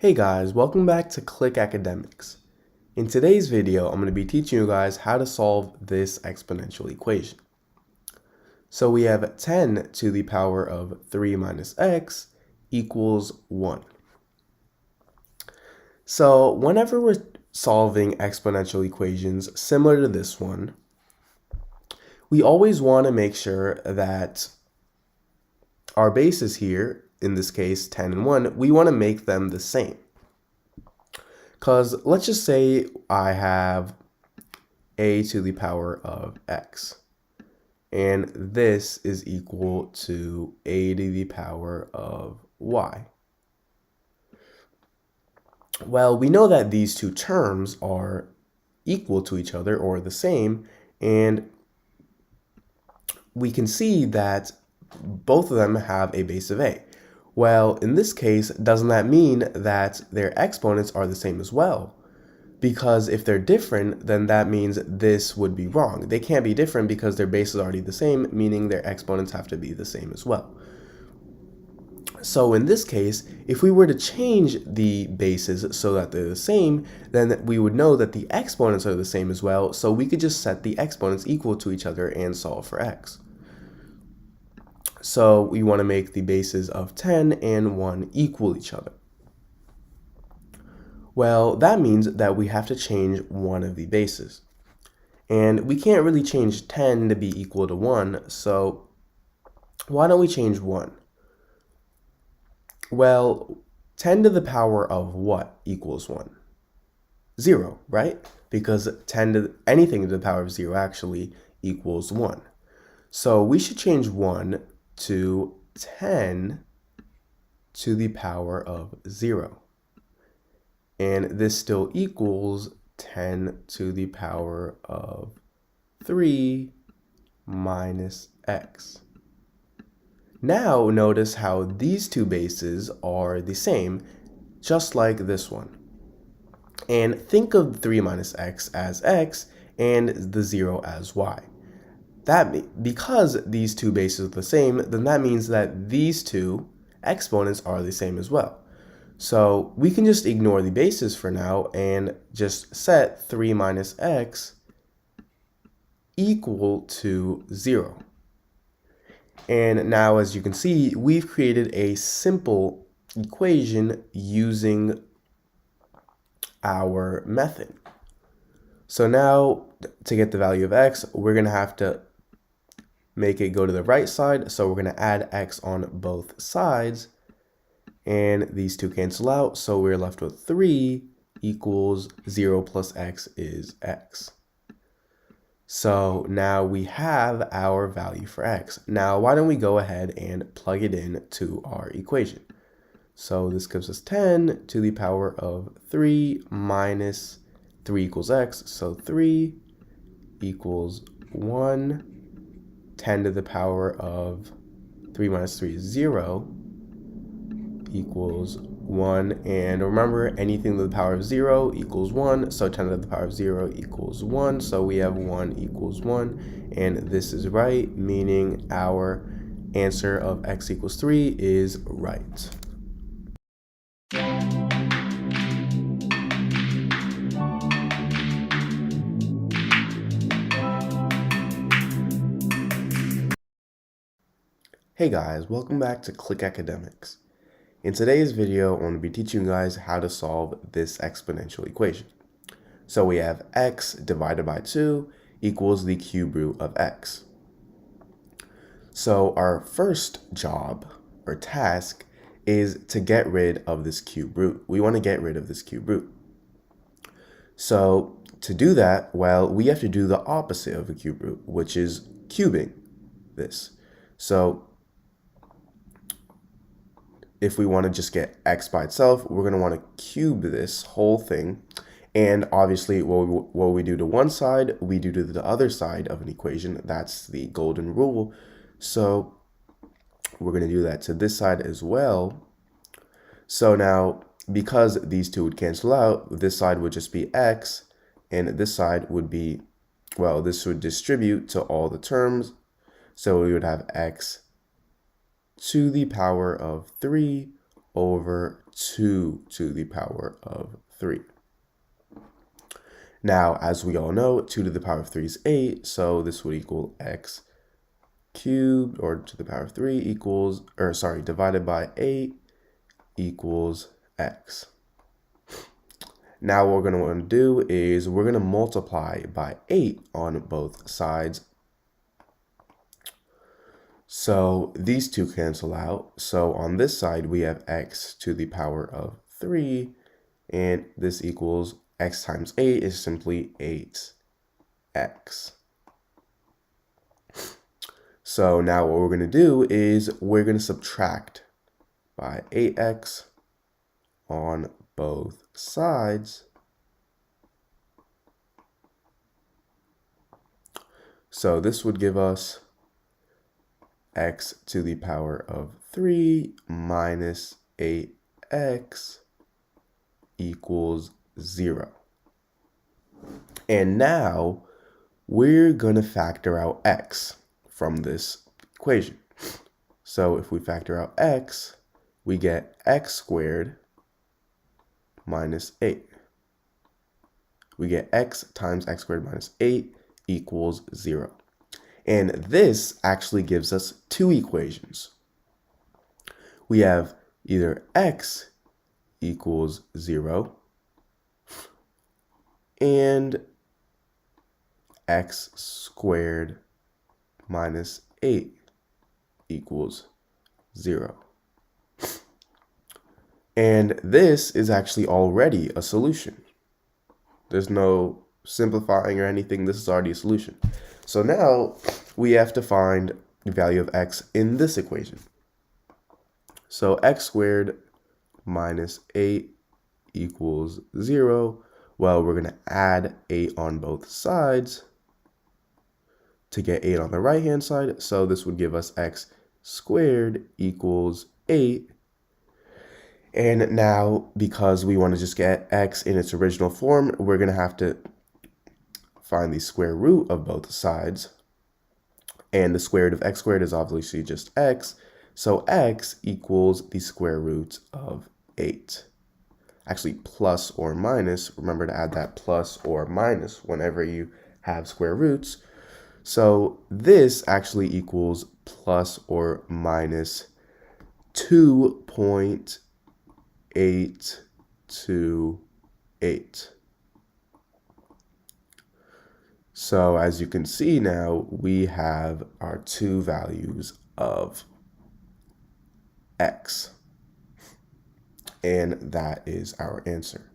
Hey guys, welcome back to Click Academics. In today's video, I'm going to be teaching you guys how to solve this exponential equation. So we have 10 to the power of 3 minus x equals 1. So whenever we're solving exponential equations similar to this one, we always want to make sure that our bases here, in this case 10 and 1, we want to make them the same. Because let's just say I have a to the power of x, and this is equal to a to the power of y. Well, we know that these two terms are equal to each other or the same, and we can see that both of them have a base of a. Well, in this case, doesn't that mean that their exponents are the same as well? Because if they're different, then that means this would be wrong. They can't be different because their base is already the same, meaning their exponents have to be the same as well. So in this case, if we were to change the bases so that they're the same, then we would know that the exponents are the same as well, so we could just set the exponents equal to each other and solve for x. So we want to make the bases of 10 and 1 equal each other. Well, that means that we have to change one of the bases. And we can't really change 10 to be equal to 1, so why don't we change 1? Well, 10 to the power of what equals 1? 0, right? Because anything to the power of 0 actually equals 1. So we should change 1 to 10 to the power of 0. And this still equals 10 to the power of 3 minus x. Now notice how these two bases are the same, just like this one. And think of 3 minus x as x and the 0 as y. Because these two bases are the same, then that means that these two exponents are the same as well. So we can just ignore the bases for now and just set 3 minus x equal to 0. And now, as you can see, we've created a simple equation using our method. So now, to get the value of x, we're going to have to make it go to the right side. So we're going to add x on both sides. And these two cancel out, so we're left with 3 equals 0 plus x is x. So now we have our value for x. Now, why don't we go ahead and plug it in to our equation? So this gives us 10 to the power of 3 minus 3 equals x. So 3 equals 1. 10 to the power of 3 minus 3 is 0. Equals 1, and remember, anything to the power of 0 equals 1, so 10 to the power of 0 equals 1, so we have 1 equals 1, and this is right, meaning our answer of x equals 3 is right. Hey guys, welcome back to Click Academics. In today's video, I'm going to be teaching you guys how to solve this exponential equation. So we have x divided by 2 equals the cube root of x. So our first job or task is to get rid of this cube root. We want to get rid of this cube root. So to do that, well, we have to do the opposite of a cube root, which is cubing this. So if we want to just get x by itself, we're going to want to cube this whole thing. And obviously, what we do to one side, we do to the other side of an equation. That's the golden rule. So we're going to do that to this side as well. So now, because these two would cancel out, this side would just be x, and this side would be, well, this would distribute to all the terms. So we would have x to the power of 3 over 2 to the power of 3. Now, as we all know, 2 to the power of 3 is 8, so this would equal x cubed, or to the power of 3 equals, or sorry, divided by 8 equals x. Now what we're going to want to do is we're going to multiply by 8 on both sides. So these two cancel out. So on this side, we have x to the power of 3, and this equals x times 8 is simply 8x. So now what we're going to do is we're going to subtract by 8x on both sides. So this would give us x to the power of 3 minus 8x equals 0. And now we're going to factor out x from this equation. So if we factor out x, we get x squared minus 8. We get x times x squared minus 8 equals 0. And this actually gives us two equations. We have either x equals 0 and x squared minus 8 equals 0. And this is actually already a solution. There's no simplifying or anything. This is already a solution. So now we have to find the value of x in this equation. So x squared minus 8 equals 0. Well, we're going to add 8 on both sides to get 8 on the right-hand side. So this would give us x squared equals 8. And now, because we want to just get x in its original form, we're going to have to find the square root of both sides. And the square root of x squared is obviously just x. So x equals the square root of 8. Actually, plus or minus. Remember to add that plus or minus whenever you have square roots. So this actually equals plus or minus 2.828. So as you can see now, we have our two values of x. And that is our answer.